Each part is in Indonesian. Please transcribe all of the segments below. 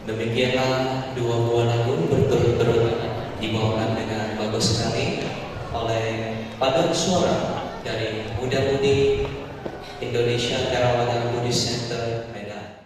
Demikianlah dua buah lagu berturut-turut dibawakan dengan bagus sekali oleh paduan suara dari muda-mudi Indonesia Theravada Buddhist Center Medan.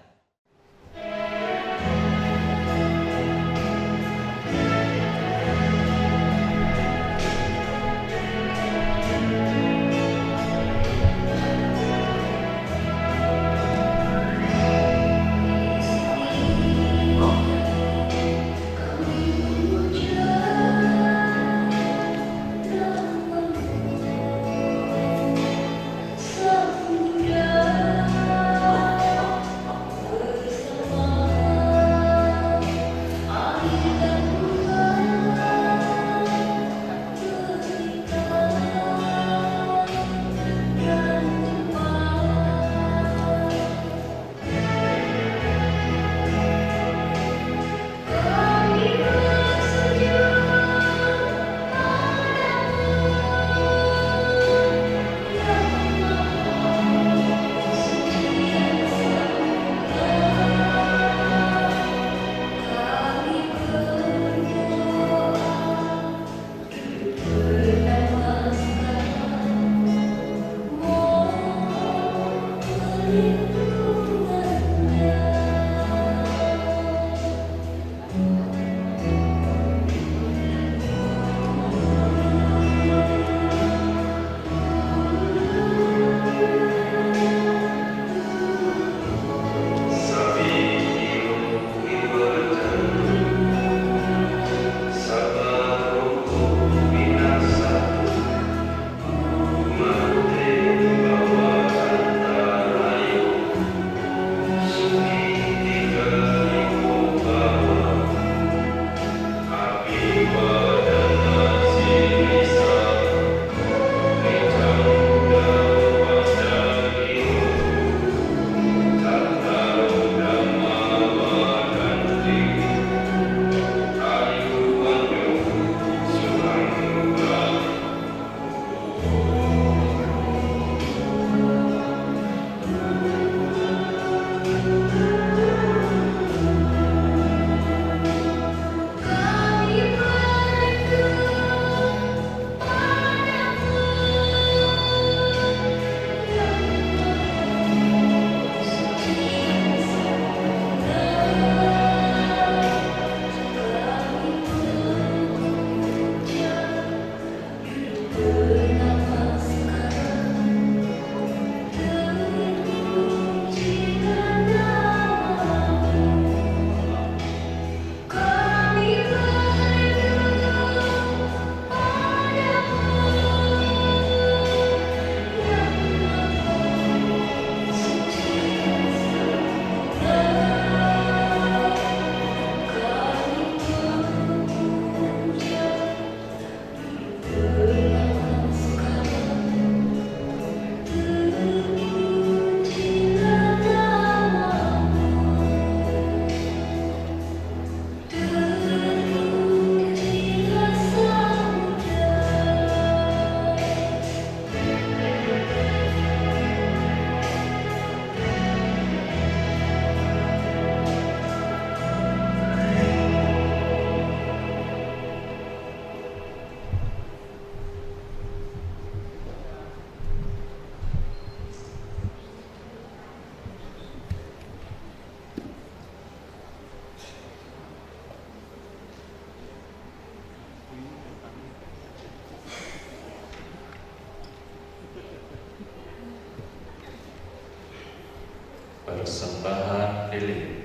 Persembahan lilin.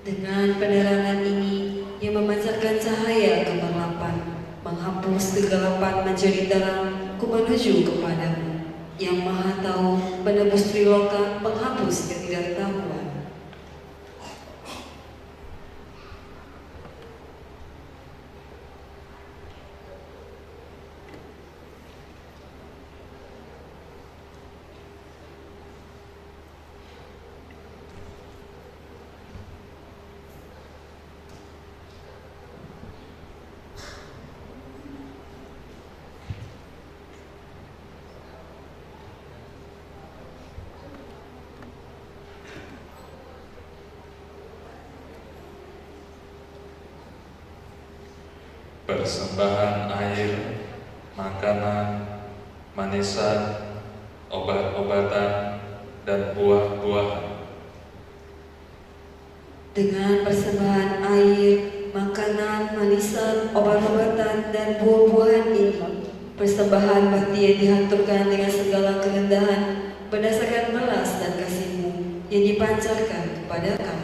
Dengan penerangan ini yang memancarkan cahaya kemerlapan, menghapus kegelapan menjadi terang, ku menuju kepadamu, yang maha tahu, penebus triloka, penghapus ketidaktahuan. persembahan air, makanan, manisan, obat-obatan, dan buah-buahan. Dengan persembahan air, makanan, manisan, obat-obatan, dan buah-buahan ini, persembahan bakti yang dihaturkan dengan segala kerendahan berdasarkan belas dan kasih-Mu yang dipancarkan kepada kami.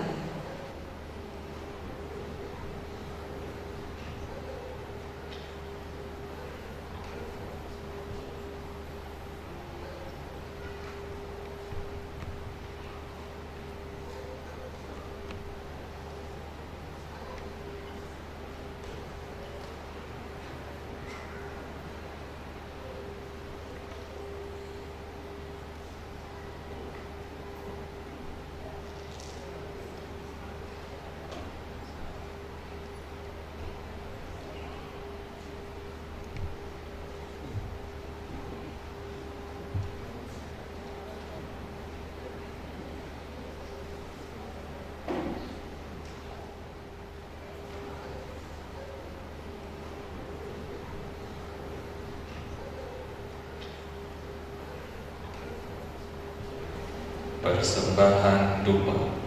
Persembahan dupa.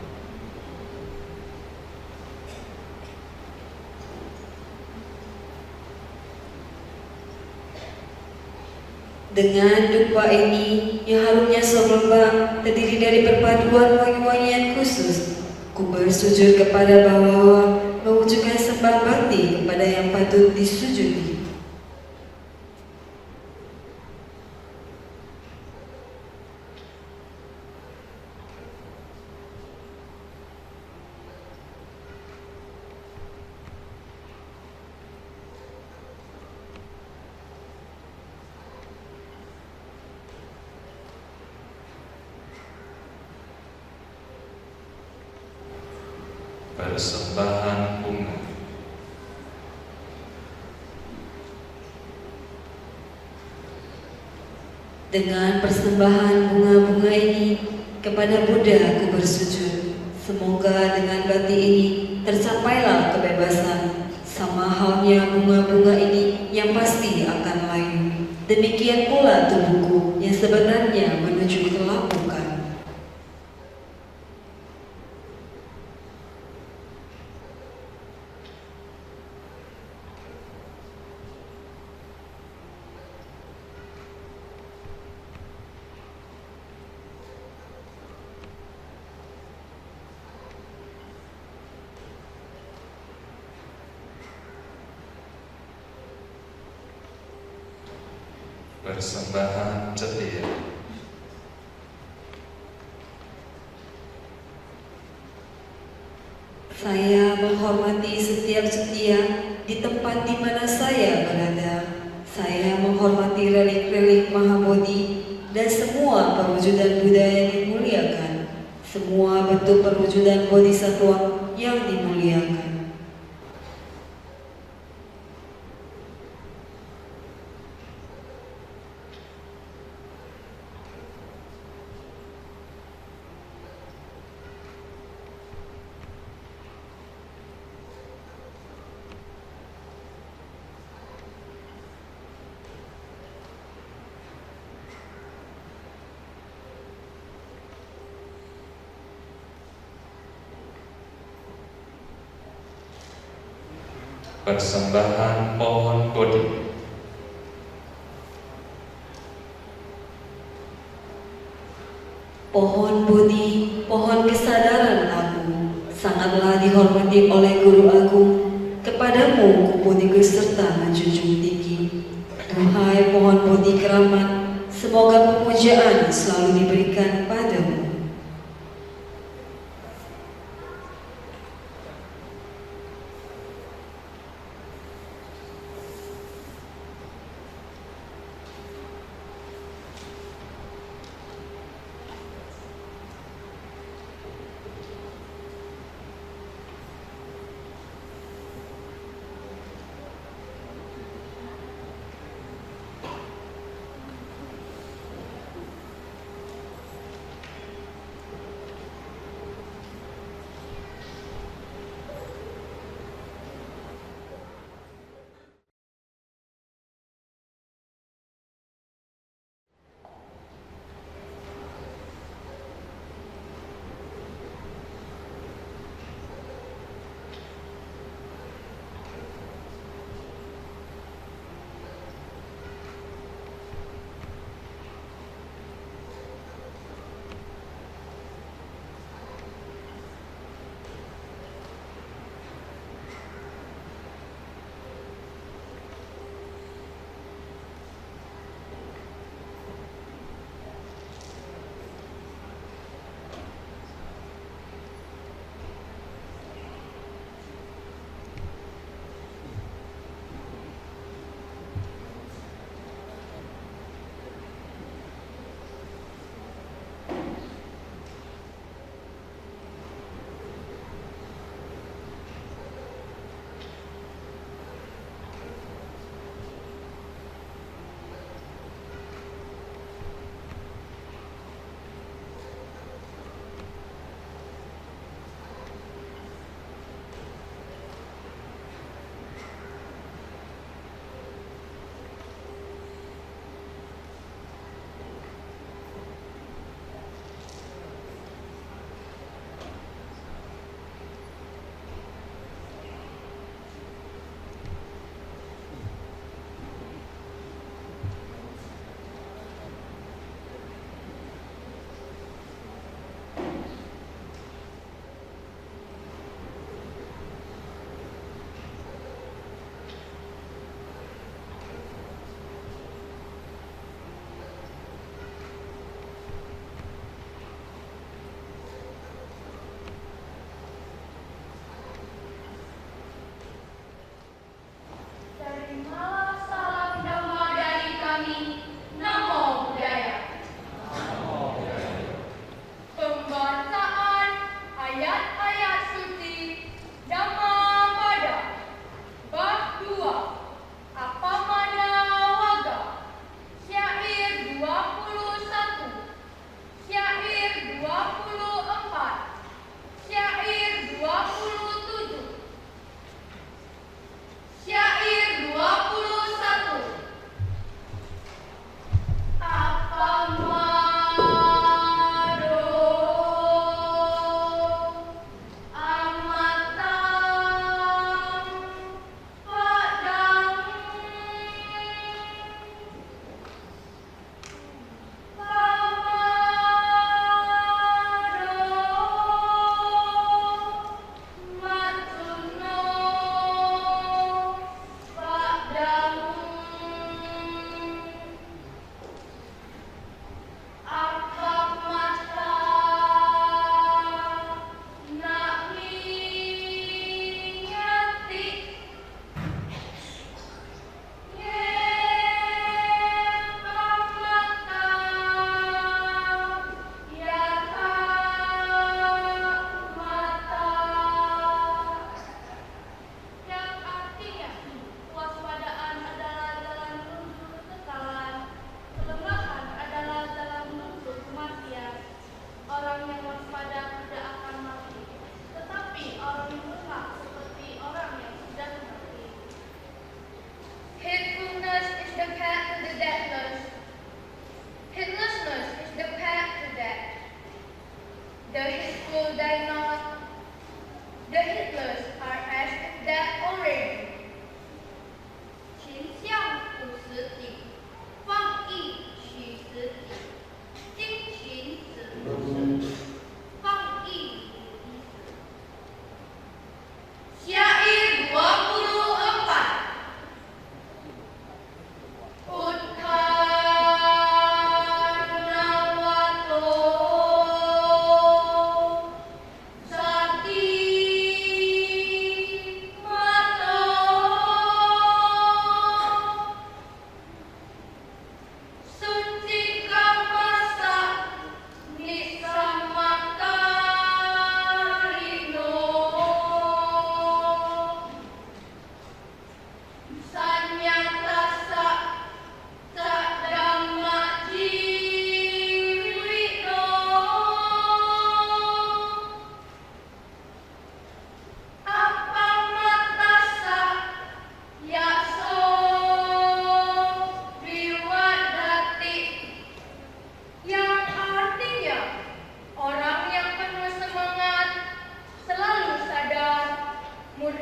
Dengan dupa ini yang harumnya selembab terdiri dari perpaduan wangi-wangian khusus, ku bersujud kepada bawah mewujudkan sembah bakti kepada yang patut disujudi. Persembahan bunga. Dengan persembahan bunga-bunga ini kepada Buddha ku bersujud. Semoga dengan bakti ini tercapailah kebebasan, sama halnya bunga-bunga ini yang pasti akan layu. Demikian pula tubuhku yang sebenarnya menuju kelapukan. Persembahan ceria. Saya menghormati setiap setia di tempat di mana saya berada. Saya menghormati relik-relik Mahabodhi dan semua perwujudan Buddha yang dimuliakan, semua bentuk perwujudan Bodhisattva yang dimuliakan. Persembahan pohon Bodhi. Pohon Bodhi, pohon kesadaran agung, sangatlah dihormati oleh Guru Agung. Kepadamu kubudi serta menjunjung tinggi. Duhai pohon Bodhi keramat, semoga pemujaan selalu diberikan padamu.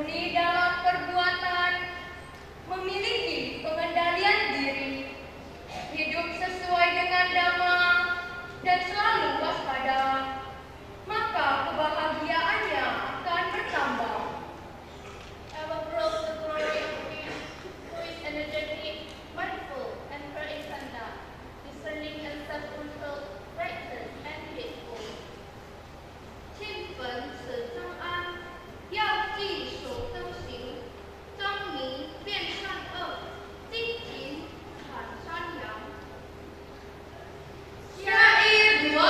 murni dalam perbuatan, memiliki pengendalian diri, hidup sesuai dengan dhamma, dan selalu waspada, maka kebahagiaannya akan bertambah. Ever grow the glory of him who is energetic, mindful, and prasanta, discerning and self-controlled, righteous and faithful. 亲本此正安，要记守灯行，争明辨善恶，精勤产山羊。Syair 27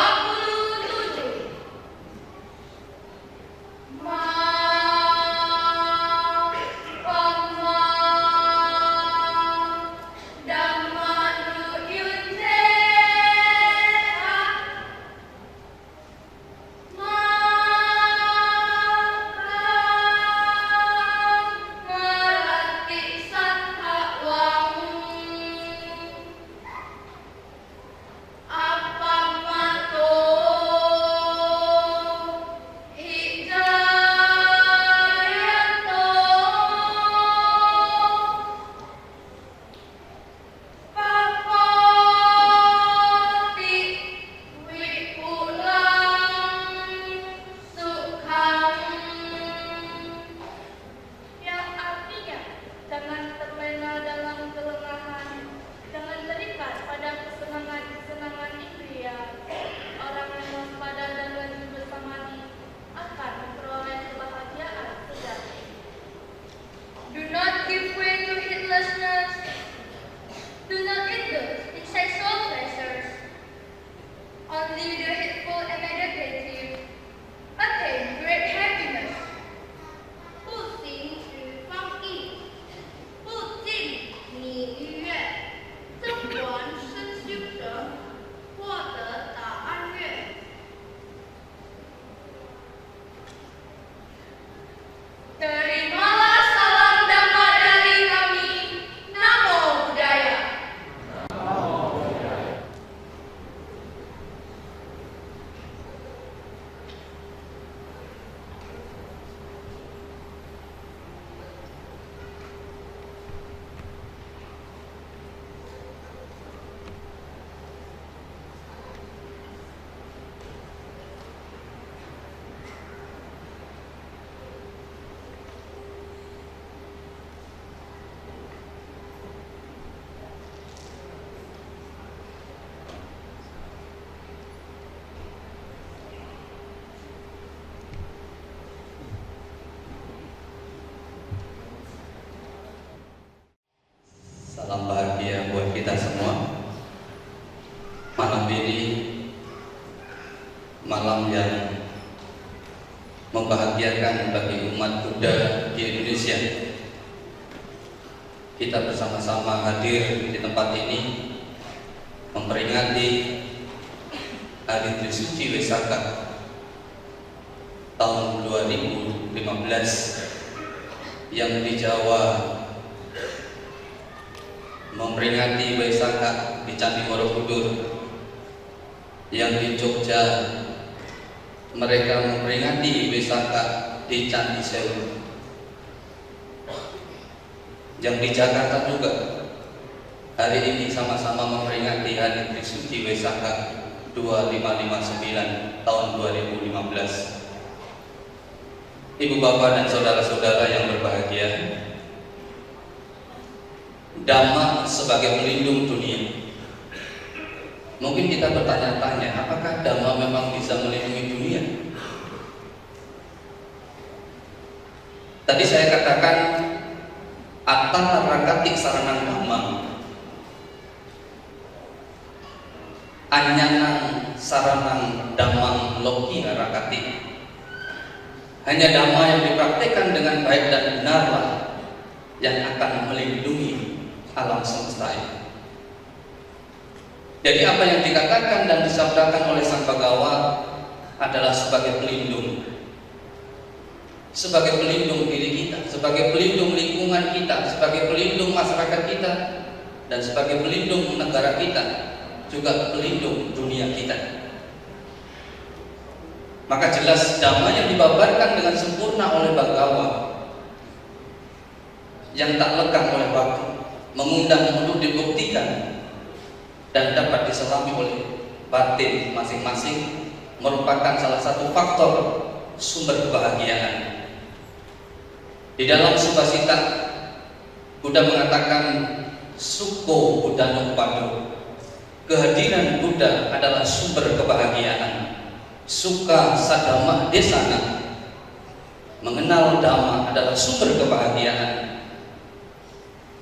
Yang artinya, jangan terlena dalam kelengahan, jangan terikat pada kesenangan-kesenangan indria. Orang yang waspada dan rajin bersamani akan memperoleh kebahagiaan sejati. Do not give way to heedlessness. Do not indulge in sexual pleasures. Only the heedful and meditative attain great happiness. 不行与方义，不尽你愉悦，增完身修者，获得大安乐。Terimalah salam Dhamma dari kami. Namo Buddhaya. Salam bahagia buat kita semua. Malam ini malam yang membahagiakan bagi umat Buddha di Indonesia. Kita bersama-sama hadir di tempat ini memperingati Hari Trisuci Waisak tahun 2015 yang di Jawa memperingati Waisakha di Candi Borobudur, yang di Jogja mereka memperingati Waisakha di Candi Sewu, yang di Jakarta juga hari ini sama-sama memperingati Hari Trisuci Waisakha 2559 tahun 2015. Ibu bapak dan saudara-saudara yang berbahagia, Dhamma sebagai pelindung dunia. Mungkin kita bertanya-tanya, apakah Dhamma memang bisa melindungi dunia? Tadi saya katakan Attana rakati saranang Dhamma, Anyanang saranang Dhammang loki rakati. Hanya Dhamma yang dipraktikkan dengan baik dan benarlah yang akan melindungi alam semesta ini. Jadi apa yang dikatakan dan disabdakan oleh Sang Bhagawa adalah sebagai pelindung, sebagai pelindung diri kita, sebagai pelindung lingkungan kita, sebagai pelindung masyarakat kita, dan sebagai pelindung negara kita, juga pelindung dunia kita. Maka jelas Dhamma yang dibabarkan dengan sempurna oleh Bhagawa yang tak lekang oleh waktu, mengundang untuk dibuktikan dan dapat diselami oleh batin masing-masing, merupakan salah satu faktor sumber kebahagiaan. Di dalam Subhasita, Buddha mengatakan Sukho Buddhanum Pado, kehadiran Buddha adalah sumber kebahagiaan. Sukha Sadhamma Desana, mengenal Dhamma adalah sumber kebahagiaan.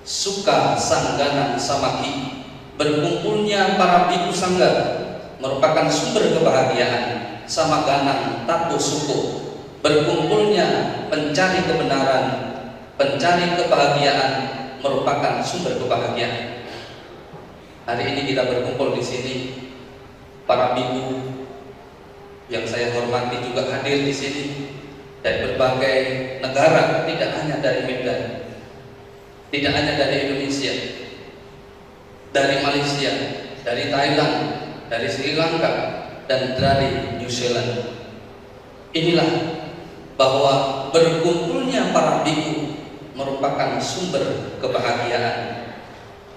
Sukha Sangganan Samaki, berkumpulnya para bhikkhu sangga merupakan sumber kebahagiaan. Samaganan Tato Sukho, berkumpulnya pencari kebenaran, pencari kebahagiaan merupakan sumber kebahagiaan. Hari ini kita berkumpul di sini, para bhikkhu yang saya hormati juga hadir di sini dari berbagai negara, tidak hanya dari Medan, tidak hanya dari Indonesia, dari Malaysia, dari Thailand, dari Sri Lanka, dan dari New Zealand. Inilah bahwa berkumpulnya para bhikkhu merupakan sumber kebahagiaan.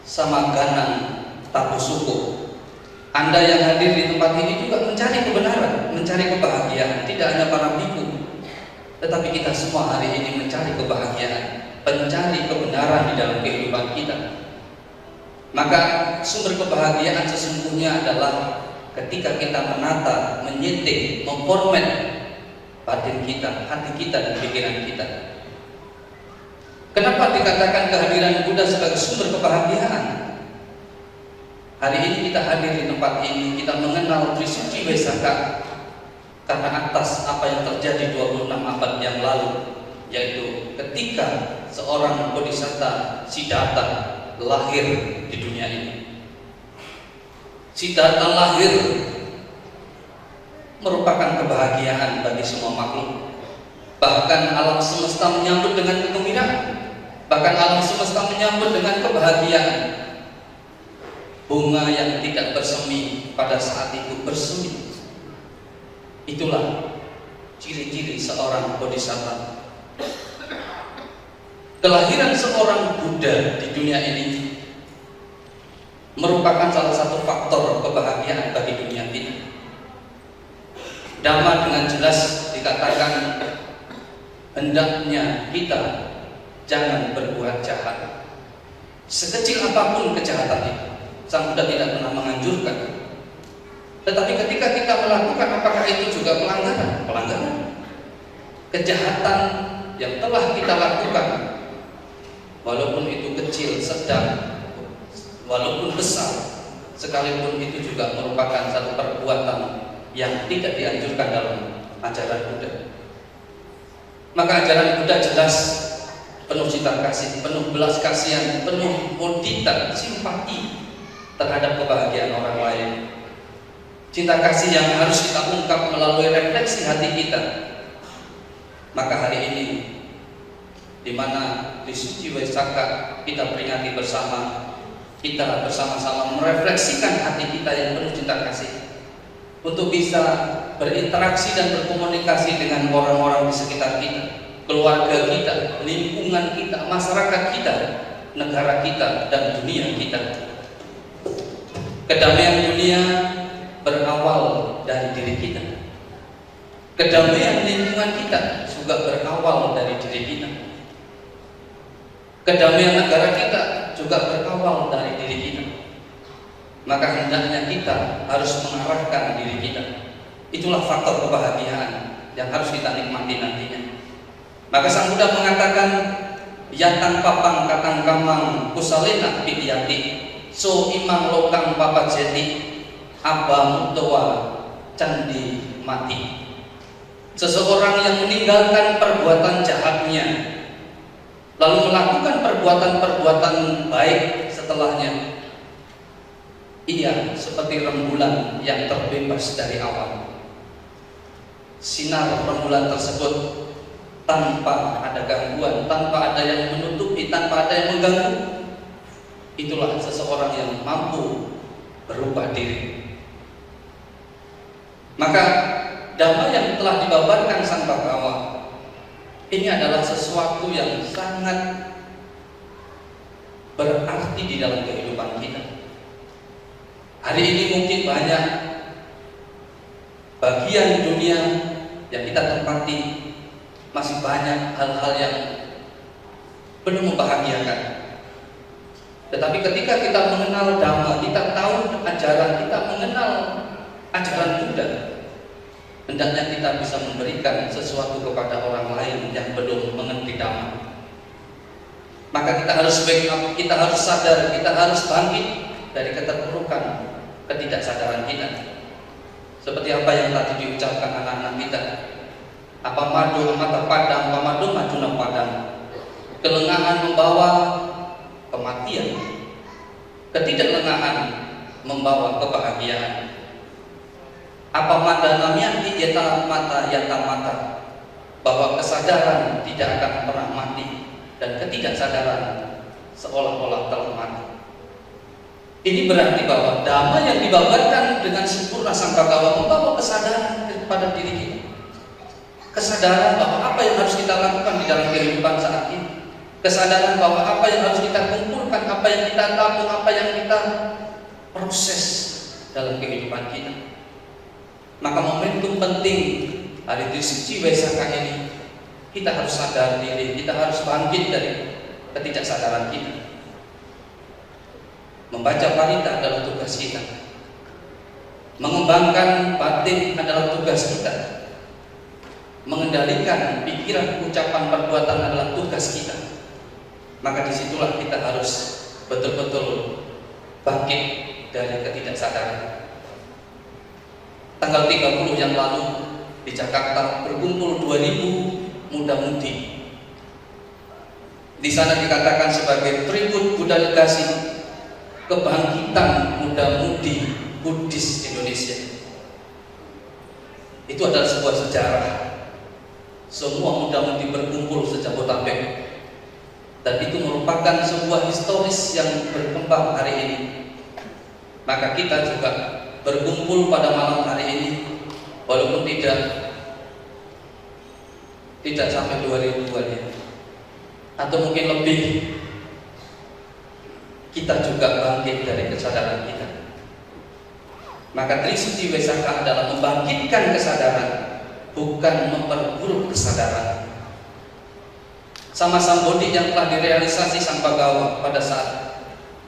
Samaganan Tato Sukho, Anda yang hadir di tempat ini juga mencari kebenaran, mencari kebahagiaan. Tidak hanya para bhikkhu, tetapi kita semua hari ini mencari kebahagiaan, mencari kebenaran di dalam kehidupan kita. Maka sumber kebahagiaan sesungguhnya adalah ketika kita menata, menyeting, memformat batin kita, hati kita, dan pikiran kita. Kenapa dikatakan kehadiran Buddha sebagai sumber kebahagiaan? Hari ini kita hadir di tempat ini, kita mengenal Trisuci Waisakha karena atas apa yang terjadi 26 abad yang lalu, yaitu ketika seorang Bodhisatta Siddhartha lahir di dunia ini. Siddhartha lahir merupakan kebahagiaan bagi semua makhluk. Bahkan alam semesta menyambut dengan kegembiraan, bahkan alam semesta menyambut dengan kebahagiaan. Bunga yang tidak bersemi pada saat itu bersemi. Itulah ciri-ciri seorang Bodhisatta. Kelahiran seorang Buddha di dunia ini merupakan salah satu faktor kebahagiaan bagi dunia ini. Dhamma dengan jelas dikatakan hendaknya kita jangan berbuat jahat. Sekecil apapun kejahatan itu, Sang Buddha tidak pernah menganjurkan. Tetapi ketika kita melakukan, apakah itu juga pelanggaran? Pelanggaran. Kejahatan yang telah kita lakukan, walaupun itu kecil, sedang, walaupun besar, sekalipun itu juga merupakan satu perbuatan yang tidak dianjurkan dalam ajaran Buddha. Maka ajaran Buddha jelas penuh cinta kasih, penuh belas kasihan, penuh mudita, simpati terhadap kebahagiaan orang lain. Cinta kasih yang harus kita ungkap melalui refleksi hati kita. Maka hari ini, di mana di Suci Waisakha kita peringati bersama, kita bersama-sama merefleksikan hati kita yang penuh cinta kasih untuk bisa berinteraksi dan berkomunikasi dengan orang-orang di sekitar kita, keluarga kita, lingkungan kita, masyarakat kita, negara kita, dan dunia kita. Kedamaian dunia berawal dari diri kita. Kedamaian lingkungan kita juga berawal dari diri kita. Kedamaian negara kita juga berawal dari diri kita. Maka hendaknya kita harus mengarahkan diri kita. Itulah faktor kebahagiaan yang harus kita nikmati nantinya. Maka Sang Buddha mengatakan, yatang papang katang kamang kusalena pidyati, so imang lokang papat jeti, abang tua candi mati. Seseorang yang meninggalkan perbuatan jahatnya lalu melakukan perbuatan-perbuatan baik setelahnya, ia seperti rembulan yang terbebas dari awan. Sinar rembulan tersebut tanpa ada gangguan, tanpa ada yang menutupi, tanpa ada yang mengganggu. Itulah seseorang yang mampu berubah diri. Maka Dhamma yang telah dibabarkan Sang Bhagawa ini adalah sesuatu yang sangat berarti di dalam kehidupan kita. Hari ini mungkin banyak bagian dunia yang kita tempati, masih banyak hal-hal yang belum membahagiakan. Tetapi ketika kita mengenal Dhamma, kita tahu ajaran, kita mengenal ajaran Buddha, hendaknya kita bisa memberikan sesuatu kepada orang lain yang belum mengerti Dhamma. Maka kita harus wake up, kita harus sadar, kita harus bangkit dari keterpurukan ketidaksadaran kita. Seperti apa yang tadi diucapkan anak-anak kita, apa madu mata padang, apa madu maju padang. Kelengahan membawa kematian, ketidaklengahan membawa kebahagiaan. Apa mata namyati yata mata, bahwa kesadaran tidak akan pernah mati dan ketidaksadaran seolah-olah telah mati. Ini berarti bahwa Dhamma yang dibabarkan dengan sempurna Sambhagawa membawa kesadaran kepada diri kita. Kesadaran bahwa apa yang harus kita lakukan di dalam kehidupan saat ini. Kesadaran bahwa apa yang harus kita kumpulkan, apa yang kita tabung, apa yang kita proses dalam kehidupan kita. Maka momentum penting hari suci Waisakha ini, kita harus sadar diri, kita harus bangkit dari ketidaksadaran kita. Membaca parita adalah tugas kita. Mengembangkan batin adalah tugas kita. Mengendalikan pikiran, ucapan, perbuatan adalah tugas kita. Maka disitulah kita harus betul-betul bangkit dari ketidaksadaran. Tanggal 30 yang lalu di Jakarta berkumpul 2000 muda-mudi. Di sana dikatakan sebagai tribut Buddha Legasi, kebangkitan muda-mudi Buddhis Indonesia. Itu adalah sebuah sejarah. Semua muda-mudi berkumpul se-Jabodetabek. Dan itu merupakan sebuah historis yang berkembang hari ini. Maka kita juga berkumpul pada malam hari ini, walaupun tidak sampai 2000-an ya, atau mungkin lebih, kita juga bangkit dari kesadaran kita. Maka Trisuci Waisakha adalah membangkitkan kesadaran, bukan memperburuk kesadaran. Sama Sambodhi yang telah direalisasi Sambhagawa pada saat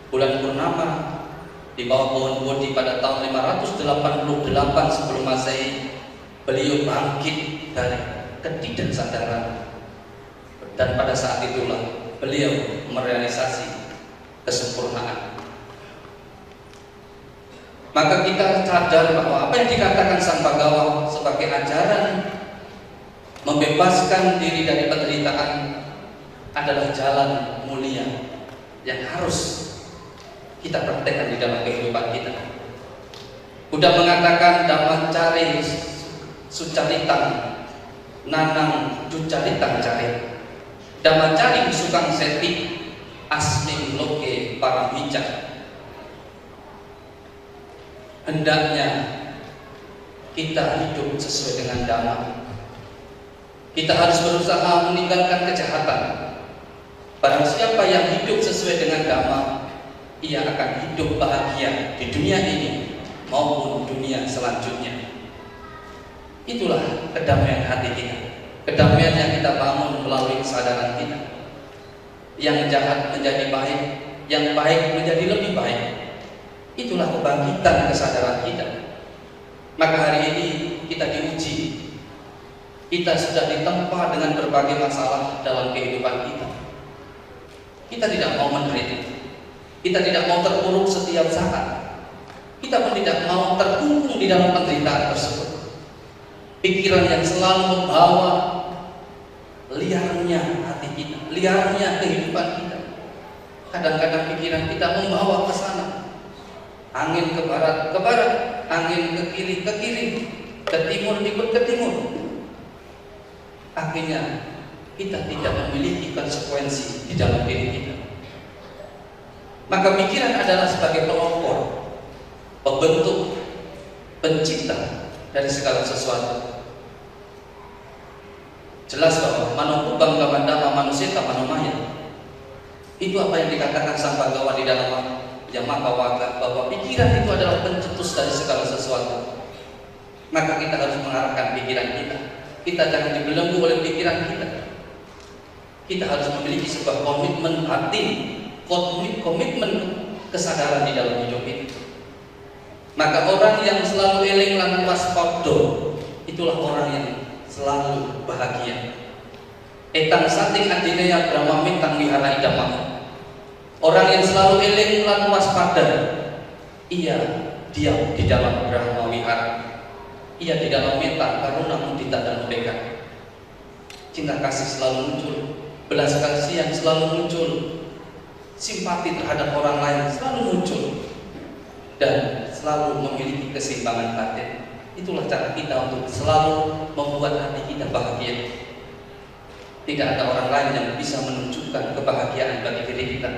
bulan purnama di bawah pohon Bodhi pada tahun 588 sebelum Masehi, beliau bangkit dari ketidaksadaran, dan pada saat itulah beliau merealisasi kesempurnaan. Maka kita sadar bahwa apa yang dikatakan Sambhagawa sebagai ajaran membebaskan diri dari penderitaan adalah jalan mulia yang harus kita praktekkan di dalam kehidupan kita. Buddha mengatakan Dhammacari sucaritang nanang ducaritang cari, Dhammacari sukang seti asming loke paramhija. Hendaknya kita hidup sesuai dengan Dhamma. Kita harus berusaha meninggalkan kejahatan. Barang siapa yang hidup sesuai dengan Dhamma, ia akan hidup bahagia di dunia ini maupun dunia selanjutnya. Itulah kedamaian hati kita, kedamaian yang kita bangun melalui kesadaran kita. Yang jahat menjadi baik, yang baik menjadi lebih baik. Itulah kebangkitan kesadaran kita. Maka hari ini kita diuji. Kita sudah ditempa dengan berbagai masalah dalam kehidupan kita. Kita tidak mau menderita. Kita tidak mau terpuruk setiap saat. Kita pun tidak mau terkungkung di dalam penderitaan tersebut. Pikiran yang selalu membawa liarnya hati kita, liarnya kehidupan kita. Kadang-kadang pikiran kita membawa ke sana. Angin ke barat, angin ke kiri, ke timur, ikut ke timur. Akhirnya kita tidak memiliki konsekuensi di dalam diri kita. Maka pikiran adalah sebagai pelopor, pembentuk, pencipta dari segala sesuatu. Jelas bahwa manokubang kamandama manusia manomaya. Itu apa yang dikatakan Sang Bhagawa di dalam Yamakawaka, bahwa pikiran itu adalah pencetus dari segala sesuatu. Maka kita harus mengarahkan pikiran kita. Kita jangan dibelenggu oleh pikiran kita. Kita harus memiliki sebuah komitmen batin, komitmen kesadaran di dalam hidup ini. Maka orang yang selalu eling lan waspada, itulah orang yang selalu bahagia. Etang sating adineya Brahma mintang wihara idamah. Orang yang selalu eling lan waspada, ia diam di dalam Brahma wihara. Ia di dalam meta, karuna, mudita dan ubeka. Cinta kasih selalu muncul, belas kasihan selalu muncul, simpati terhadap orang lain selalu muncul, dan selalu memiliki keseimbangan batin. Itulah cara kita untuk selalu membuat hati kita bahagia. Tidak ada orang lain yang bisa menunjukkan kebahagiaan bagi diri kita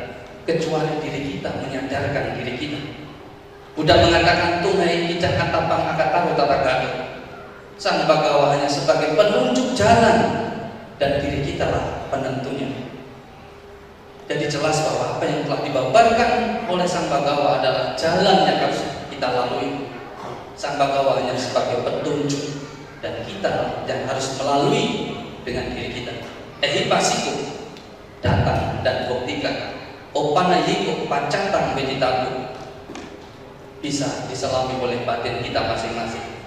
kecuali diri kita menyadarkan diri kita. Buddha mengatakan tunai ijak atapang akataru tatagata. Sang Bhagawa hanya sebagai penunjuk jalan dan diri kita lah penentunya. Jadi jelas bahwa apa yang telah dibabarkan oleh Sang Bhagawa adalah jalan yang harus kita lalui. Sang Bhagawa hanya sebagai petunjuk dan kita yang harus melalui dengan diri kita. Ehipasiku datang dan buktikan. Opanayiko pacatang meditaku bisa diselami oleh batin kita masing-masing.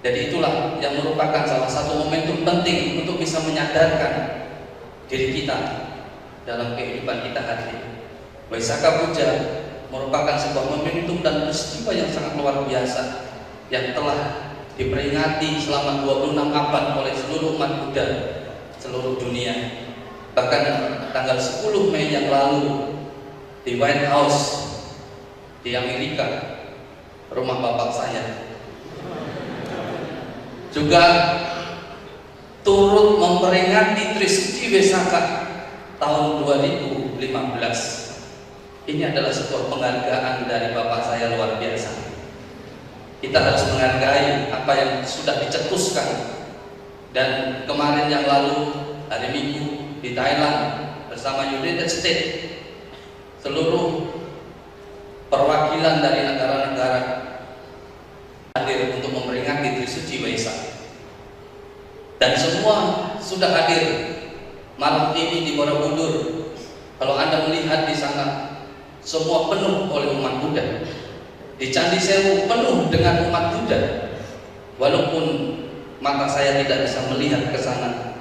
Jadi itulah yang merupakan salah satu momentum penting untuk bisa menyadarkan diri kita dalam kehidupan kita hari ini. Vaisakha Puja merupakan sebuah momentum dan peristiwa yang sangat luar biasa yang telah diperingati selama 26 abad oleh seluruh umat Buddha seluruh dunia. Bahkan tanggal 10 Mei yang lalu di White House di Amerika, rumah bapak saya, juga turut memperingati Trisuci Vaisakha tahun 2015. Ini adalah sebuah penghargaan dari bapak saya luar biasa. Kita harus menghargai apa yang sudah dicetuskan. Dan kemarin yang lalu, hari Minggu di Thailand bersama United States, seluruh perwakilan dari negara-negara hadir untuk memperingati Trisuci Vaisakha. Dan semua sudah hadir malam ini di Borobudur. Kalau Anda melihat di sana, semua penuh oleh umat Buddha. Di Candi Sewu penuh dengan umat Buddha. Walaupun mata saya tidak bisa melihat ke sana,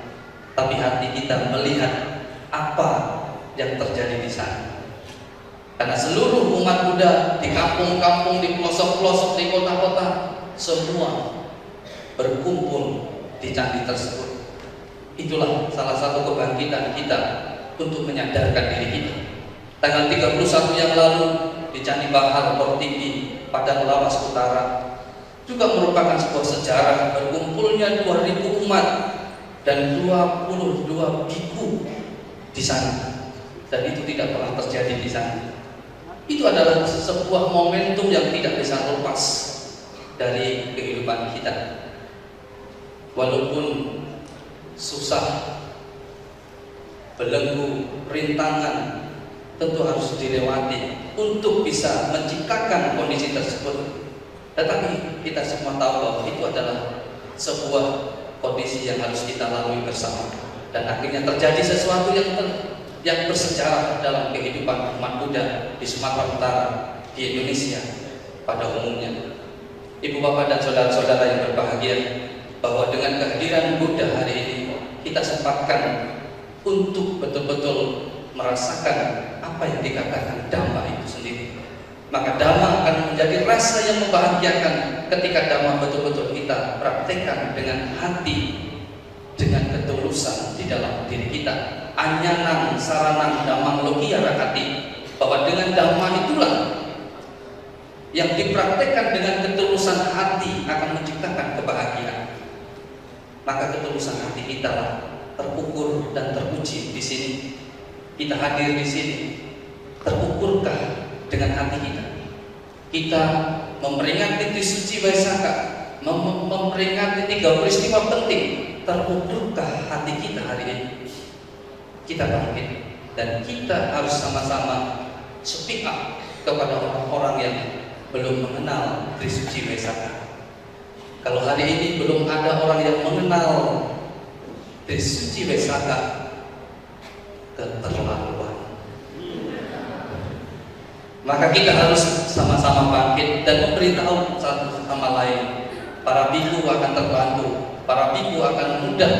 tapi hati kita melihat apa yang terjadi di sana. Karena seluruh umat Buddha di kampung-kampung, di pelosok-pelosok, di kota-kota, semua berkumpul di candi tersebut. Itulah salah satu kebangkitan kita untuk menyadarkan diri kita. Tanggal 31 yang lalu di Candi Bahar Portigi, Padang Lawas Utara, juga merupakan sebuah sejarah berkumpulnya 2000 umat dan 22 biku di sana. Dan itu tidak pernah terjadi di sana. Itu adalah sebuah momentum yang tidak bisa lepas dari kehidupan kita. Walaupun susah, belenggu, rintangan tentu harus dilewati untuk bisa menciptakan kondisi tersebut. Tetapi kita semua tahu bahwa itu adalah sebuah kondisi yang harus kita lalui bersama. Dan akhirnya terjadi sesuatu yang bersejarah dalam kehidupan umat Buddha di Sumatera Utara, di Indonesia pada umumnya. Ibu bapak dan saudara-saudara yang berbahagia, bahwa dengan kehadiran Buddha hari ini kita sempatkan untuk betul-betul merasakan apa yang dikatakan Dhamma itu sendiri. Maka Dhamma akan menjadi rasa yang membahagiakan ketika Dhamma betul-betul kita praktekkan dengan hati, dengan ketulusan di dalam diri kita. Anyanang saranang dhammang lokiya rakati, bahwa dengan Dhamma itulah yang dipraktekkan dengan ketulusan hati akan menciptakan kebahagiaan. Maka ketulusan hati kita lah terukur dan teruji di sini. Kita hadir di sini, terukurkah dengan hati kita? Kita memperingati Trisuci Vaisakha, memperingati 3 peristiwa penting. Terukurkah hati kita hari ini? Kita bangkit, dan kita harus sama-sama speak up kepada orang-orang yang belum mengenal Trisuci Waisakha. Kalau hari ini belum ada orang yang mengenal Trisuci Waisakha, keterlaluan. Maka kita harus sama-sama bangkit dan memberitahu satu sama lain. Para biku akan terbantu, para biku akan mudah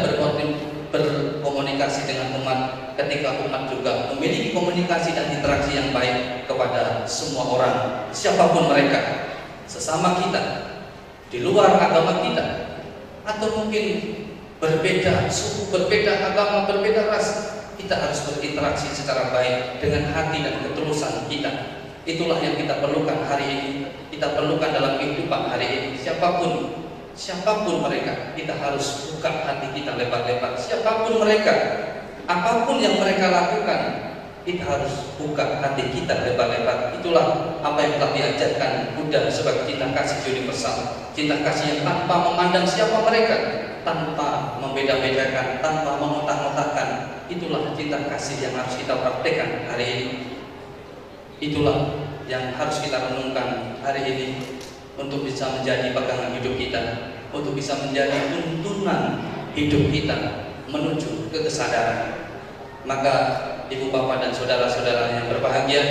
berkomunikasi dengan umat ketika umat juga memiliki komunikasi dan interaksi yang baik kepada semua orang, siapapun mereka, sesama kita, di luar agama kita, atau mungkin berbeda suku, berbeda agama, berbeda ras. Kita harus berinteraksi secara baik dengan hati dan ketulusan kita. Itulah yang kita perlukan hari ini. Kita perlukan dalam kehidupan hari ini. Siapapun mereka, kita harus buka hati kita lebar-lebar. Siapapun mereka, apapun yang mereka lakukan, kita harus buka hati kita lebar-lebar. Itulah apa yang telah diajarkan Buddha sebagai cinta kasih universal. Cinta kasih yang tanpa memandang siapa mereka, tanpa membeda-bedakan, tanpa mengotak-otakkan. Itulah cinta kasih yang harus kita praktekkan hari ini. Itulah yang harus kita renungkan hari ini untuk bisa menjadi pegangan hidup kita, untuk bisa menjadi tuntunan hidup kita menuju ke kesadaran. Maka Ibu Bapak dan saudara-saudara yang berbahagia,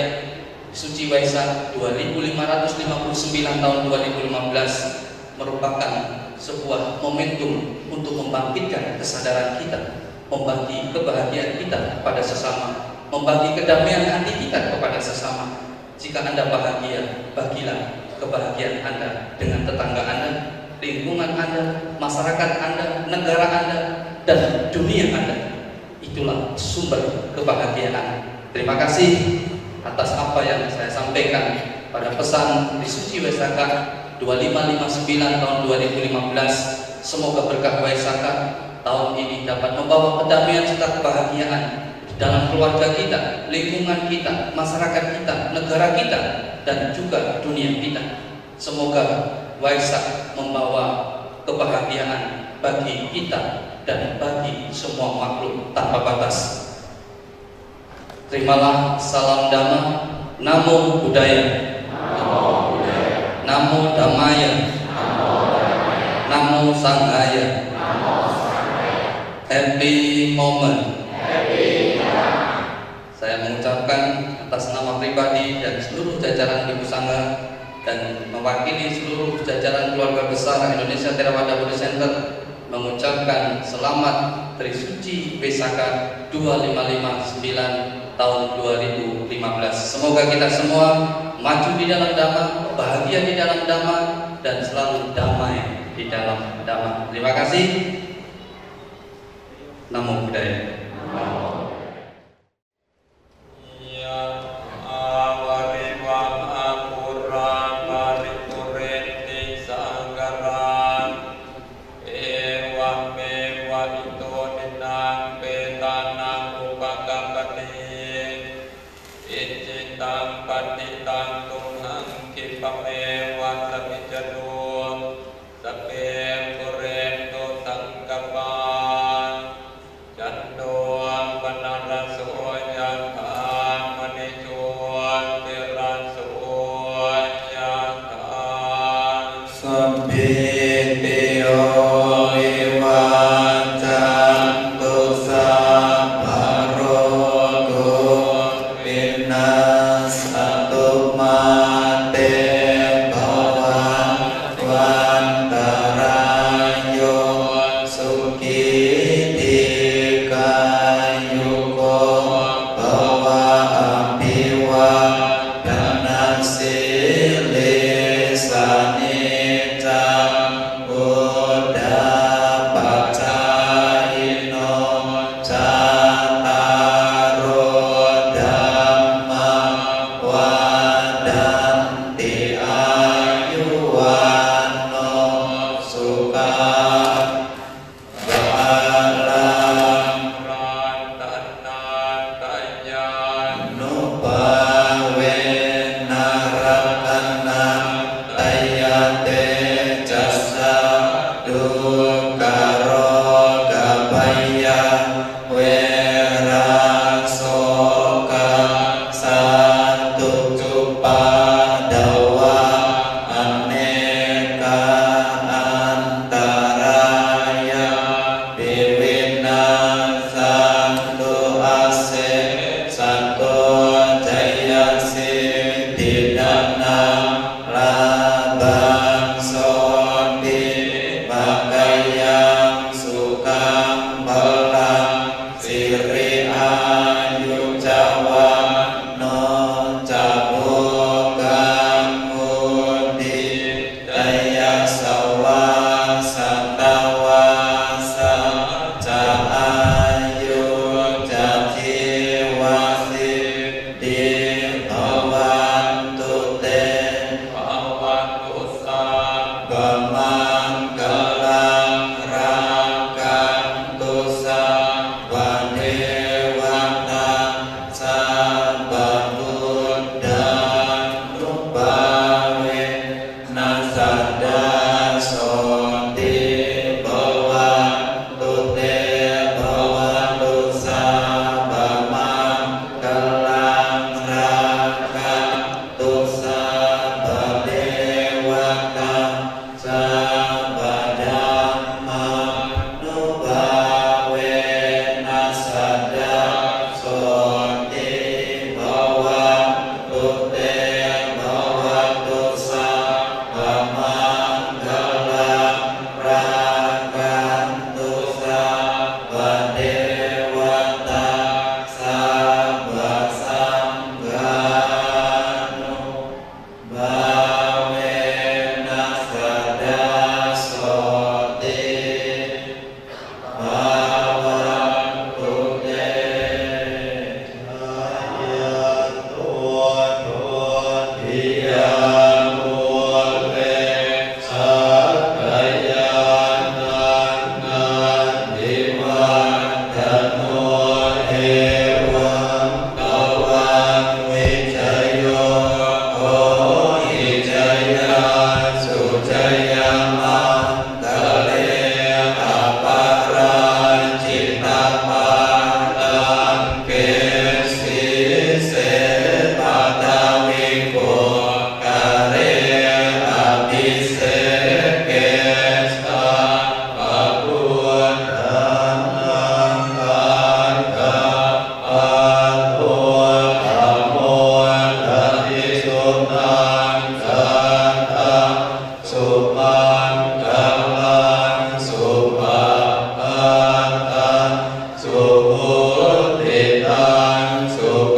Suci Waisak 2559 tahun 2015 merupakan sebuah momentum untuk membangkitkan kesadaran kita, membagi kebahagiaan kita kepada sesama, membagi kedamaian hati kita kepada sesama. Jika Anda bahagia, bagilah kebahagiaan Anda dengan tetangga Anda, lingkungan Anda, masyarakat Anda, negara Anda, dan dunia Anda. Itulah sumber kebahagiaan. Terima kasih atas apa yang saya sampaikan pada pesan Trisuci Waisakha 2559 tahun 2015. Semoga berkah Waisakha tahun ini dapat membawa kedamaian serta kebahagiaan dalam keluarga kita, lingkungan kita, masyarakat kita, negara kita, dan juga dunia kita. Semoga Waisak membawa kebahagiaan bagi kita dan bagi semua makhluk tanpa batas. Terimalah salam Dhamma. Namo Buddhaya. Namo Dhammaya. Namo Sanghaya. Happy moment. Saya mengucapkan atas nama pribadi dan seluruh jajaran Biku Sangha dan mewakili seluruh jajaran keluarga besar Indonesia Theravada Buddhist Center mengucapkan selamat Trisuci Waisakha 2559 tahun 2015. Semoga kita semua maju di dalam Dhamma, bahagia di dalam Dhamma, dan selalu damai di dalam Dhamma. Terima kasih. Namo Buddhaya. Satu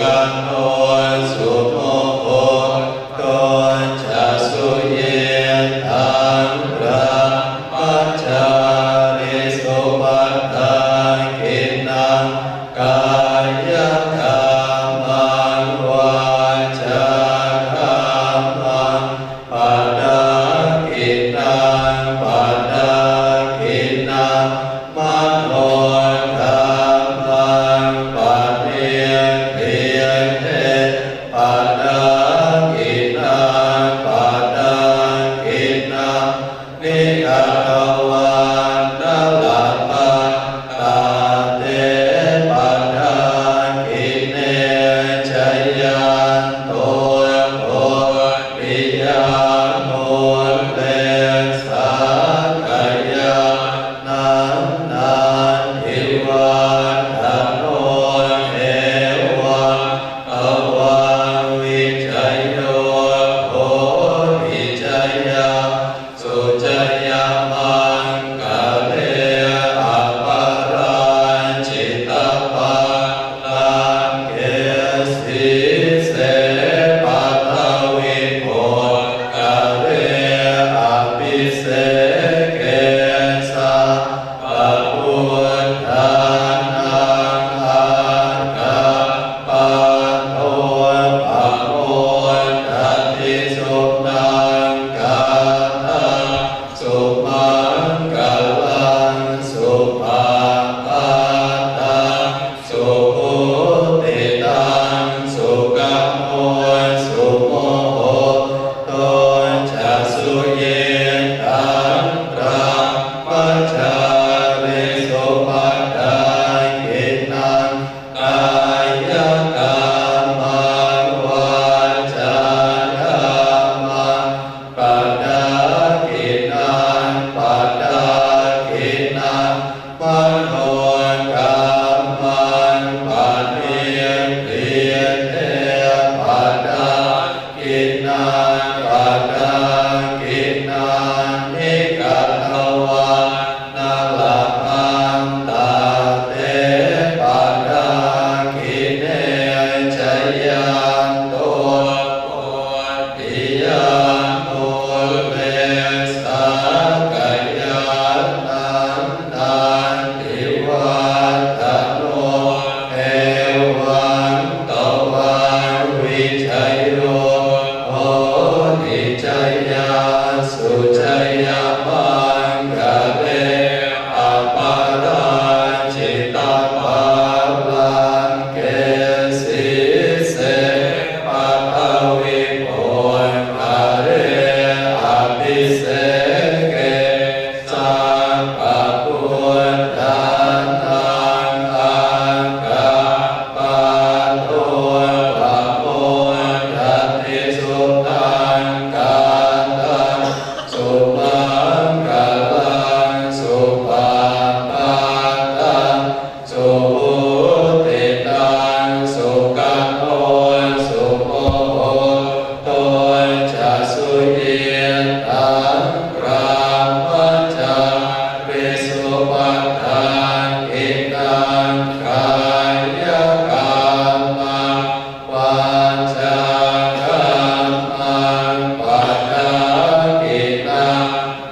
กันโนสุโมโหโตจะสุเยตังพระมัจจาริสุปัฏฐากินังกายกรรมังวาจากรรมังปัฏฐากินังปัฏฐากินังมโนกรรมังปัฏเนเทเทปัฏฐากินังปัฏฐากินังนิกตวันนาลาปะตาเตปัฏฐากิเนชยันโตโพปิยาโนเลสากายานันนันทิวันทโนเอวังอวังวิจัยโยโพวิจัยยาสุจัยยามังกะเลอปาราจิตตปังลังเกสิเสปัตตวิโภกะเลอภิเสเกสะปะพุทธานังอังกัปปะโตปะโมทัตติสุนังกาตังสุมังกลังสุภาปัตตังสุภูติตังสุกัมโมสุโมโหโตจะสุเยตังพระมัจจาริสุปัฏฐากินังกายกรรมังวาจากรรมังปัฏฐากินังปัฏฐากินังมโนกรรมังปัฏเนเทเทปัฏฐากินังปัฏฐากินังนิกัตวันนาลาภันตาเตปัฏฐากิเนชยันโตโพธิยาโนเลสากายานันนันทิวันทโนเอวังตวันวิชัยโยโหติชัยยาสุชัยยามังกะเลอปาราจิตตปังลังเกสิเสปัตตวิโภกะเลอภิเสเกสังปะพุทธานังอังกัปปะโตปะโมทัตติสุนังกาตังสุมังกลังสุภาปัตตังสุภูติตังสุกัมโมสุโมโหโตจะสุเยตังพระมัจจาริสุปัฏฐากินังกายกรรมังวาจากรรมังปัฏฐากินัง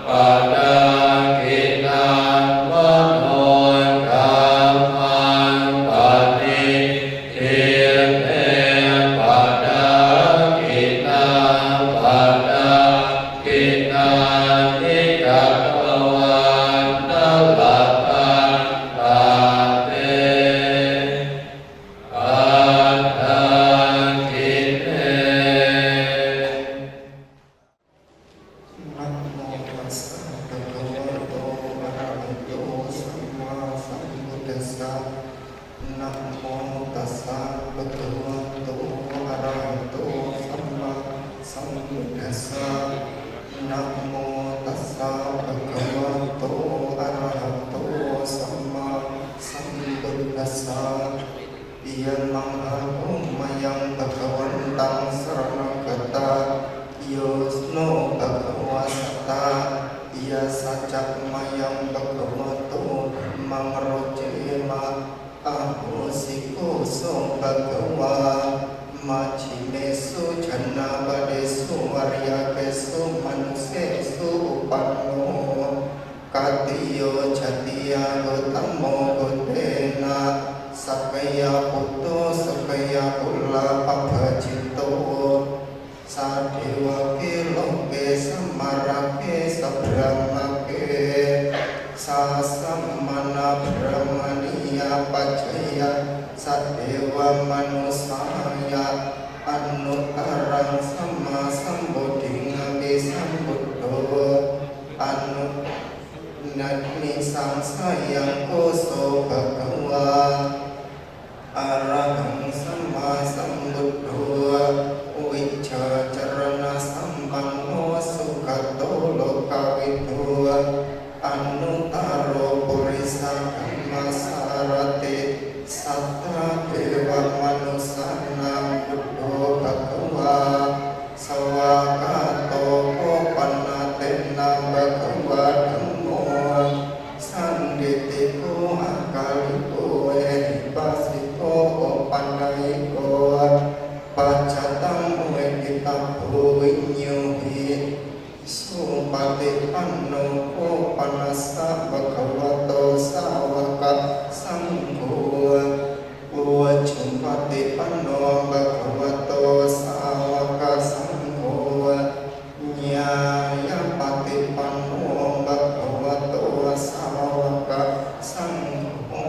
ปัฏฐากินังมโนกรรมังปัฏเนเทเทปัฏฐากินังปัฏฐากินังนิกัตวันนาลาภันตาเตปัฏฐา Machimesu Channabadesu Varyakesu Manusesu Upanno Katiyo Chatiya Gotamo Gotena Sakaya Puto Sakaya Pula Pabhajito Sadewake Loke Samarake Sabramake Sasamana Brahmaniya Pacaya Sadewa Manusaya Anutarang Sama Sambodhingabe Sambuddho Anunadni Sangsayang Koso Bhagawa Arahang Sama Sambuddho Wicca Carana Sampanno Sukato Lokavido Anutaro Purisa Kama Sarate Satra Dewa Manusana Buddho Bhagawa Sawakato Panatena Bhagawa Dhammo Sanditiko Akaliko Ehipasiko Opanaiko Pacatam Uekitapo Vinyuhi Supati Panno Panasa Bhagavato Sawaka Sangho Uwacumpati Panno Bhagavato Sawaka Sangho Nyayapati Panno Bhagavato Sawaka Sangho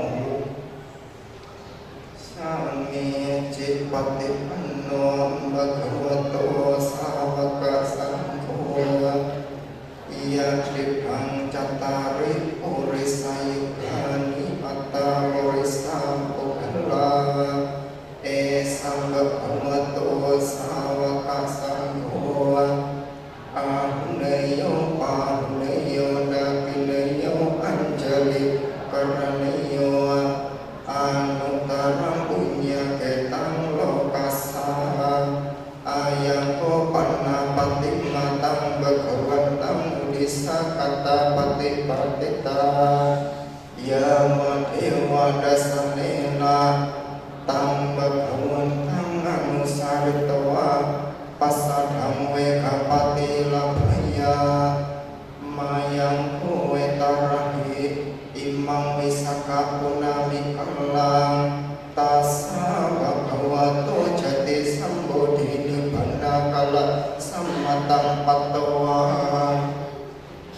Sami Cipati Panno Bhagavato Sawaka Sangho Iya Tripang Catari Purisayukani Atta Purisam Pukala Esam Bhagavato Sawaka Sangho Ahunayo Pahunayo Dakilayo Anjali Karanayo Anutaram Punya Ketang Lokasa Ayako Panapati Matang Bhagavantang Udisa Kata Pati Patita Yama Dewa Dasanena Tang Bhagavantang Anusaritawa Pasadam Wekapati Labhaya Mayang Kuetarahi Imam Wisaka Punami Kalang Tasa Bhagavato Jati Sambodhini Bandakala Sammatang Patawa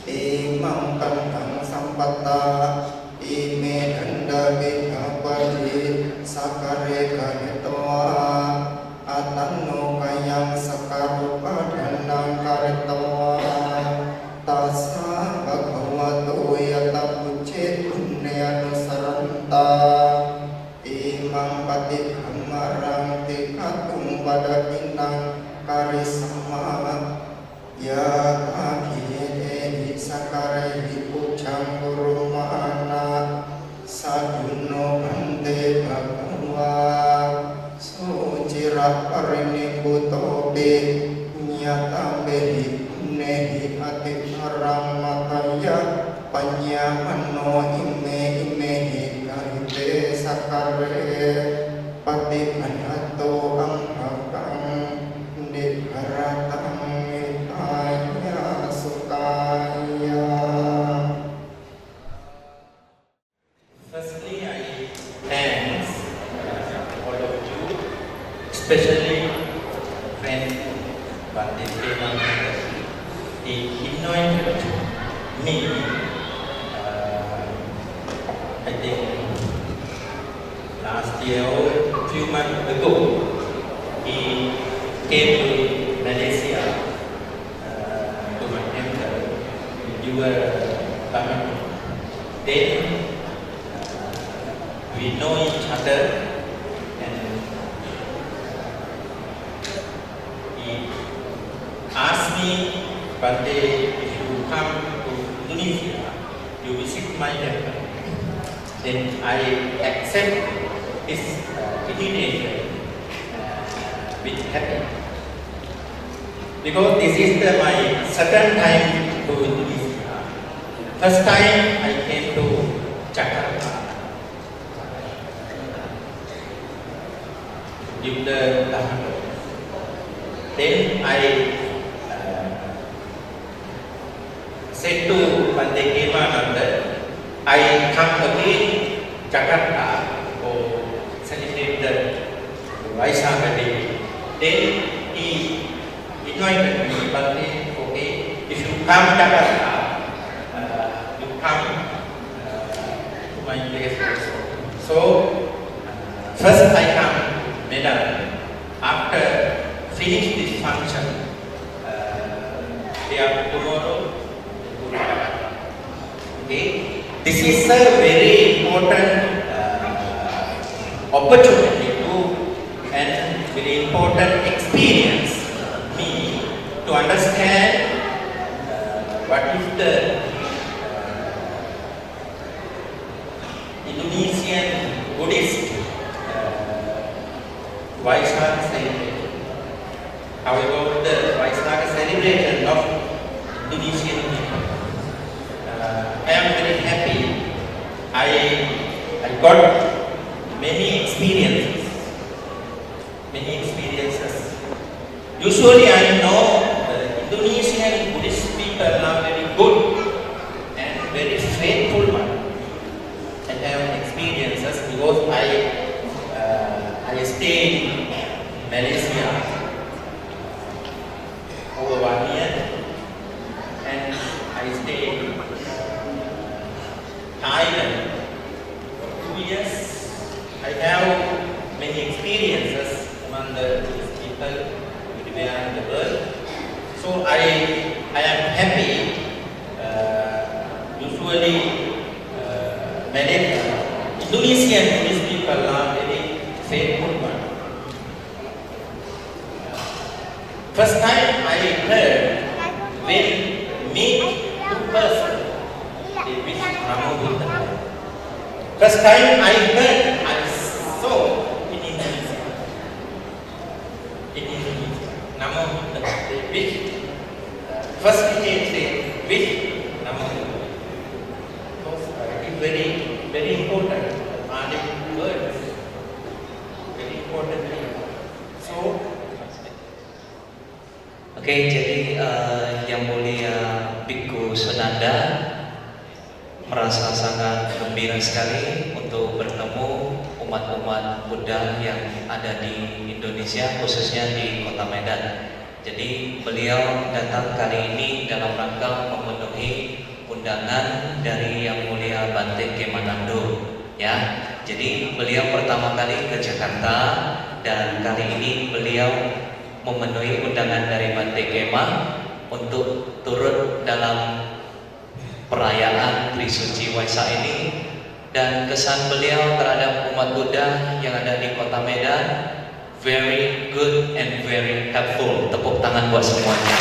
Imam Kandang Sampata Ime Danda Bhagavati Sakare Karitoa Atanno Kayang Sakarupa Danang Karitoa Tasa Bhagavato Yata Pucit Punyanusaranta Imam Pati Kamarang Tikatung Pada Bintang Karisama Ya Kakide Sakare Dipucang Gurumana Saduno Bante Bhagawa Sucirat Parini Butobe Nyata Behi Nehi Ati Arang Mataya Panyamano Ime Imehi Karite Sakare Pati Panato Anghakang Dikaratang Itaya Sukaya. Firstly, I thanks all of you, especially friend Bante Prema. He anointed me. I think last year or few months ago, he came to Malaysia to my temple. You were coming. Then we know each other, and he asked me, Bante, if you come to Indonesia, you visit my temple. Then I accept his invitation with happy. Because this is my second time to Indonesia. First time I came to Jakarta. give the Dhamma. Then I said to Bante Kemananda, I come again Jakarta or celebrate the Vaisakha Day. Then he invited me, Bante, okay, if you come Jakarta, you come to my place also. So, first I come Medan. After finish this function, day after tomorrow, go to Jakarta. Okay, this is a very important opportunity to and very important experience me to understand what is the Indonesian Buddhist Vaisakha celebration. How about the Vaisakha celebration of Indonesian people? I am very happy. I got many experiences. Usually I know the Indonesian Buddhist people are very good and very faithful one. I have experiences because I stayed in Malaysia over 1 year and I stayed in Thailand for 2 years. I have many experiences among the Buddhist people everywhere in the world. So I am happy. Usually Indonesian Buddhist people are very faithful one. First time I heard when meet two person, they wish Namo Buddha. First time I heard, I saw in Indonesia. Namo Buddha. They wish. First they say wish Namo Buddha. Because it is very important. Pali words. Very important thing. So. Oke, jadi Yang Mulia Bhikkhu Sunanda merasa sangat gembira sekali untuk bertemu umat-umat Buddha yang ada di Indonesia, khususnya di Kota Medan. Jadi beliau datang kali ini dalam rangka memenuhi undangan dari Yang Mulia Bante Kemanando, ya. Jadi beliau pertama kali ke Jakarta dan kali ini beliau memenuhi undangan dari Bante Kema untuk turut dalam perayaan Trisuci Waisak ini, dan kesan beliau terhadap umat Buddha yang ada di Kota Medan very good and very helpful. Tepuk tangan buat semuanya.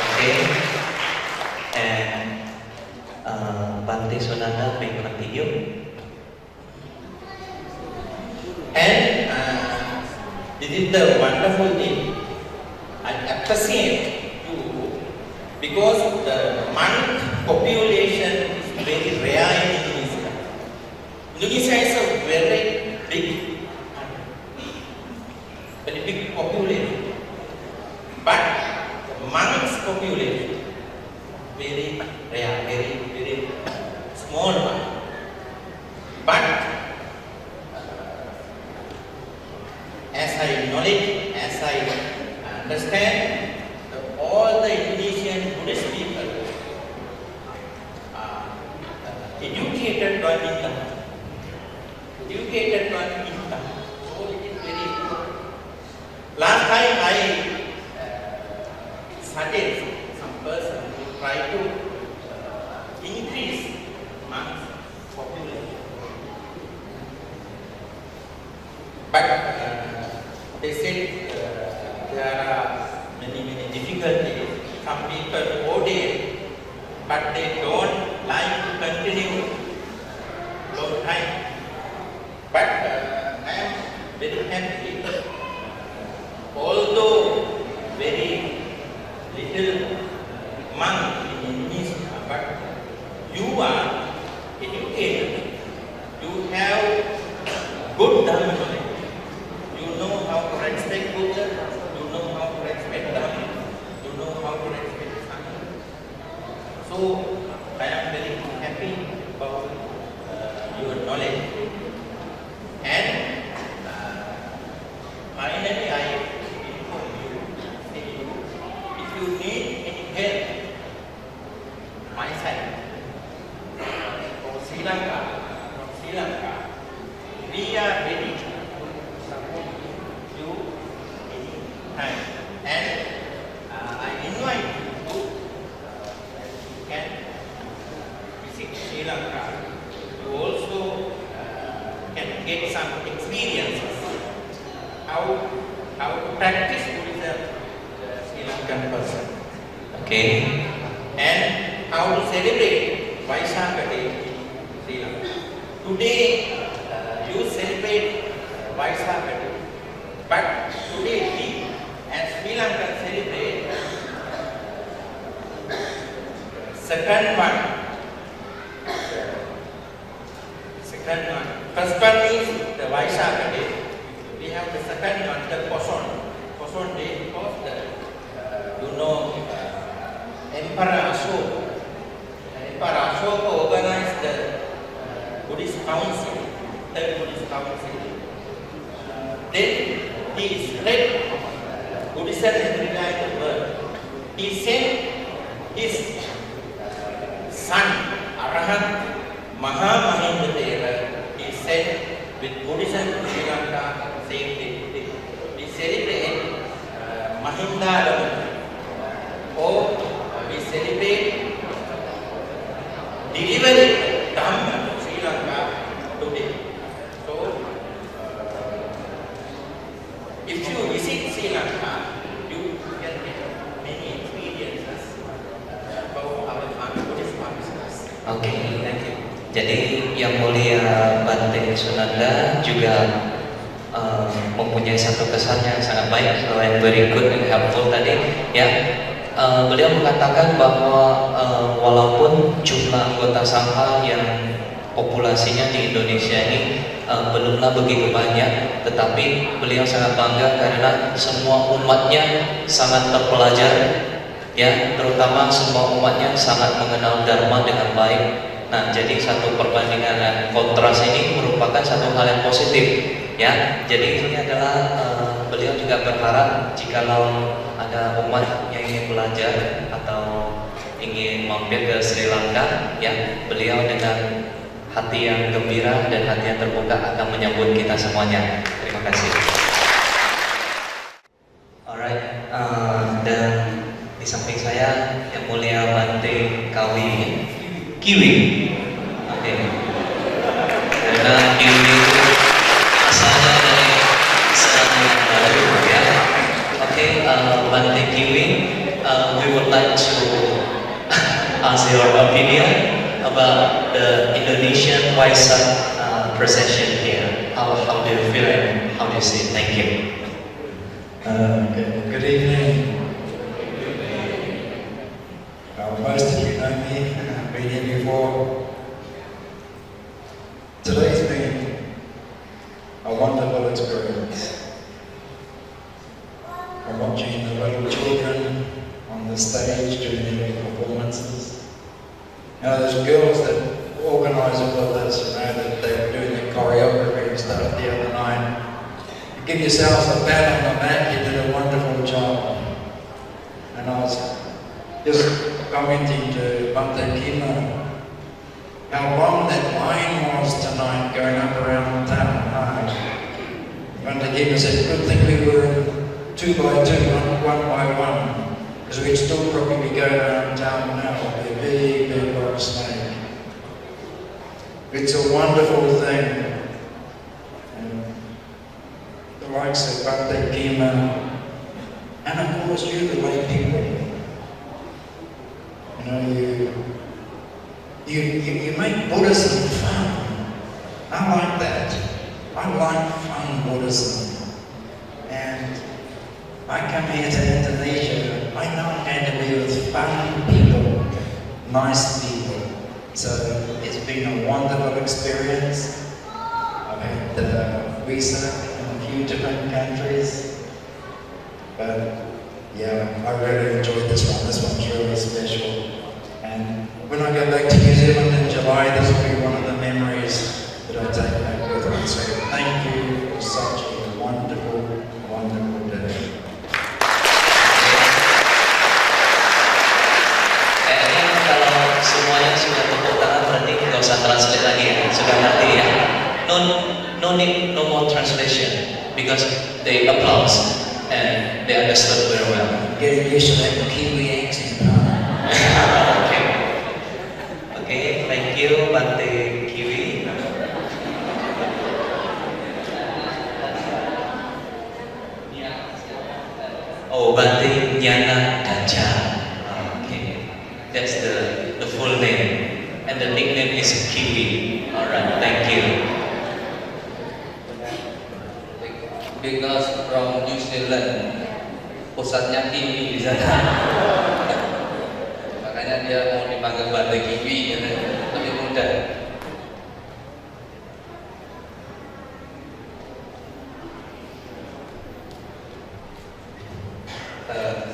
Oke, and Bante Sunanda may continue. And this is the wonderful thing. I appreciate you because the monk population is very rare in Indonesia. Indonesia is a very big population, but the monks population very rare, very small one. But as I knowledge, as I understand, all the Indonesian Buddhist people are educated one in Dhamma. So it is very important. Last time I suggest some person to try to increase monks' population, but they said there are many difficulties. Some people ordain, but they don't like to continue long time. But I am very happy. Although very little monk in Indonesia, but you are educated. You have experiences how to practice Buddhism Sri Lankan person Okay. and how to celebrate Vaisakha Day in Sri Lanka. Today you celebrate Vaisakha Day, but today we as Sri Lankan celebrate second one. First one is the Vaisakha Day. We have the second one, the Poson Day, because Emperor Ashoka organized the Buddhist Council, third Buddhist Council. Then he spread Buddhism everywhere in the world. He sent his son Arahant Mahamahinda, he said with Buddhism in Sri Lanka, same day. We celebrate Mahinda or we celebrate delivery Dhamma to Sri Lanka today. So, if you visit Sri Lanka, you can get many experiences about our Buddhist practices. Oke, jadi Yang Mulia Bante Sunanda juga mempunyai satu kesan yang sangat baik, selain very good and helpful tadi, ya. Beliau mengatakan bahwa walaupun jumlah anggota Sangha yang populasinya di Indonesia ini belumlah begitu banyak, tetapi beliau sangat bangga karena semua umatnya sangat terpelajar, ya, terutama semua umatnya sangat mengenal Dharma dengan baik. Nah, jadi satu perbandingan kontras ini merupakan satu hal yang positif, ya. Jadi ini adalah beliau juga berharap jikalau ada umat yang ingin belajar atau ingin mampir ke Sri Lanka, ya, beliau dengan hati yang gembira dan hati yang terbuka akan menyambut kita semuanya. Terima kasih. Alright, dan di samping saya Yang Mulia Bante Kiwi. Oke. Karena Kiwi itu asalnya dari Selandia Baru, ya. Oke, Bante Kiwi, we would like to ask your opinion about the Indonesian Waisak procession here. How do you feel and how do you see it? Thank you. Good evening. Most of you know me, I've been here before. Today's been a wonderful experience. I'm watching the little children on the stage doing their performances. Now those girls that organise all of this, that they were doing the choreography and stuff the other night. Give yourselves a pat on the back, you did a wonderful job. And I was just commenting to Bante Kima how long that line was tonight going up around town. Bante Kima said, good thing we were 2 by 2, one by one, because we'd still probably be going around town now with a big, big rock snake. It's a wonderful thing. The likes of Bante Kima, and of course you, the lay people. You know, you make Buddhism fun. I like that. I like fun Buddhism. And I come here to Indonesia, I know I'm going to be with fun people, nice people. So it's been a wonderful experience. I've had visa in a few different countries. But yeah, I really enjoyed this one. This one's really special. And when I go back to New Zealand in July, this will be one of the memories that I take back with me. So thank you for such a wonderful, wonderful day. Kayaknya kalau semuanya sudah tepuk tangan berarti nggak usah translate lagi ya, sudah ngerti ya. No more translation because they applause and they understood very well. Getting used to that Kiwi accent. Okay, thank you Bante Kiwi. Oh, Bante Nyana Daja. Okay, that's the full name, and the nickname is Kiwi. All right, thank you. Because from New Zealand, pusatnya kiwi di sana. Makanya dia mau dipanggil Bante Kiwi, lebih mudah.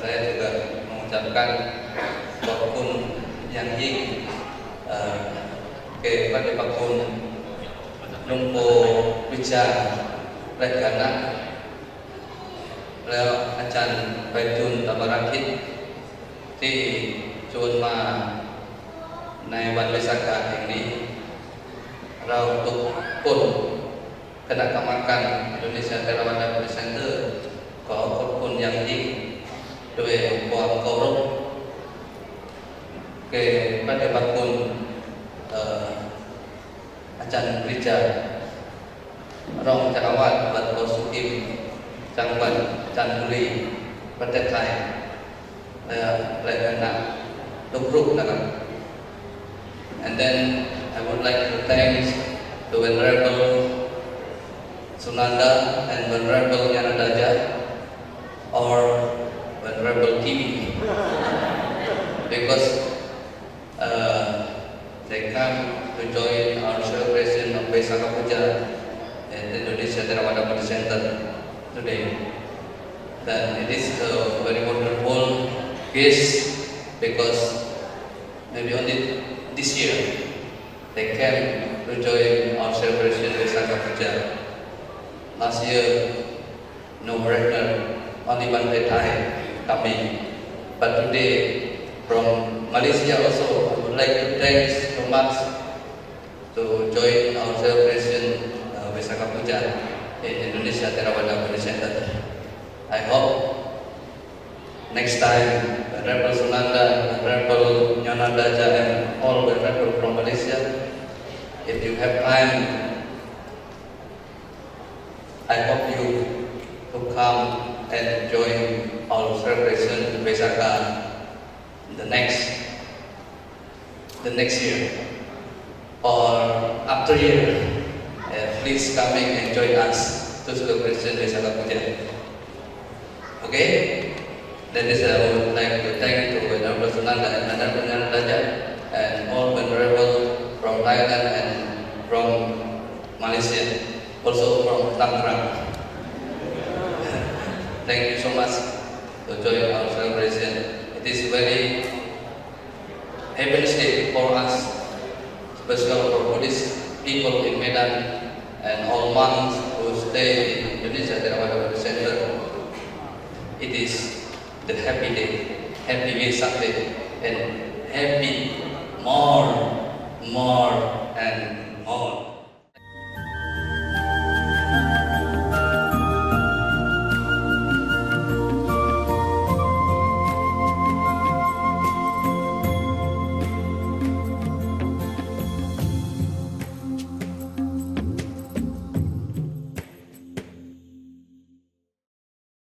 Saya juga mengucapkan walaupun yang ying ke pada pakun numpo bicara regana leo acan baitun tabarakit di chun ma ในวันวิสาขะแห่งนี้เราทุกคนคณะกรรมการ Indonesia Theravada Buddhist Center ขอขอบคุณอย่างยิ่งด้วยความเคารพแก่พระเดชพระคุณอาจารย์ปริจารองเจ้าอาวาสวัดโพสุกิมจังหวัดจันทบุรีประเทศไทยและคณะทุกรูปนะครับ And then I would like to thank the Venerable Sunanda and Venerable Nyanadaja or Venerable Kiwi because they come to join our celebration of Vaisakha Puja at Indonesia Theravada Buddhist Center today. Then it is a very wonderful case because maybe only this year they came to join our celebration Vaisakha Puja. Last year, no foreigner, only Bante Thai coming. But today, from Malaysia also, I would like to thank so much to join our celebration Vaisakha Puja in Indonesia Theravada Buddhist Center. I hope next time Venerable Sunanda, Venerable Nyana Daja and all Venerable from Malaysia, if you have time, I hope you to come and join our celebration Vaisakha the next year or after year. Please coming and join us to celebration Vaisakha Puja. Okay? That is I would like to thank to Venerable Sunanda and Venerable Nyana Daja and all Venerable from Thailand and from Malaysia, also from Tangerang. Thank you so much to join our celebration. It is very happiness day for us, especially for Buddhist people in Medan and all monks who stay in Indonesia Theravada Buddhist Center. It is the happy day, happy Vesak day, and happy more